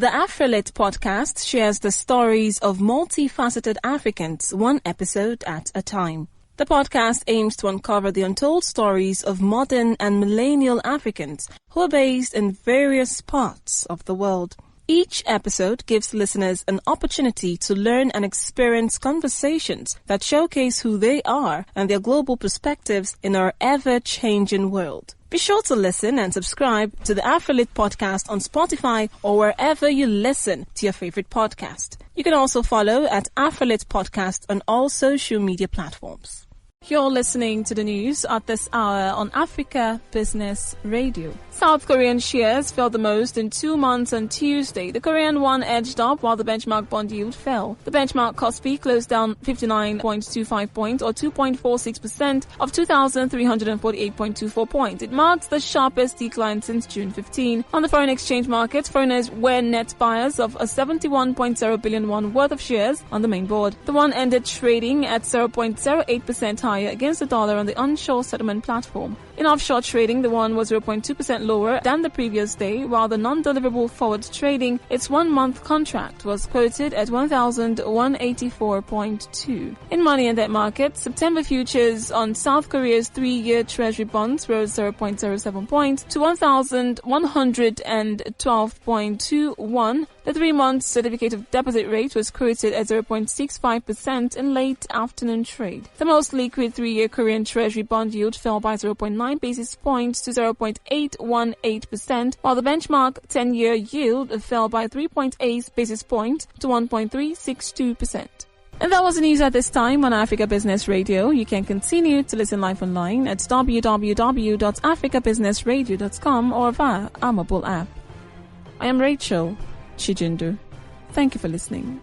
The AfriLit podcast shares the stories of multifaceted Africans, one episode at a time. The podcast aims to uncover the untold stories of modern and millennial Africans who are based in various parts of the world. Each episode gives listeners an opportunity to learn and experience conversations that showcase who they are and their global perspectives in our ever-changing world. Be sure to listen and subscribe to the AfriLit podcast on Spotify or wherever you listen to your favorite podcast. You can also follow at AfriLit Podcast on all social media platforms. You're listening to the news at this hour on Africa Business Radio. South Korean shares fell the most in 2 months on Tuesday. The Korean won edged up while the benchmark bond yield fell. The benchmark KOSPI closed down 59.25 points or 2.46% of 2,348.24 points. It marks the sharpest decline since June 15. On the foreign exchange market, foreigners were net buyers of a 71.0 billion won worth of shares on the main board. The won ended trading at 0.08% higher against the dollar on the onshore settlement platform. In offshore trading, the won was 0.2% lower than the previous day, while the non-deliverable forward trading, its 1-month contract was quoted at 1,184.2. In money and debt markets, September futures on South Korea's 3-year treasury bonds rose 0.07 points to 1,112.21. The 3-month certificate of deposit rate was quoted at 0.65% in late afternoon trade. The most liquid 3-year Korean treasury bond yield fell by 0.9 basis points to 0.818%, while the benchmark 10-year yield fell by 3.8 basis points to 1.362%. And that was the news at this time on Africa Business Radio. You can continue to listen live online at www.africabusinessradio.com or via our mobile app. I am Rachel Chijindu. Thank you for listening.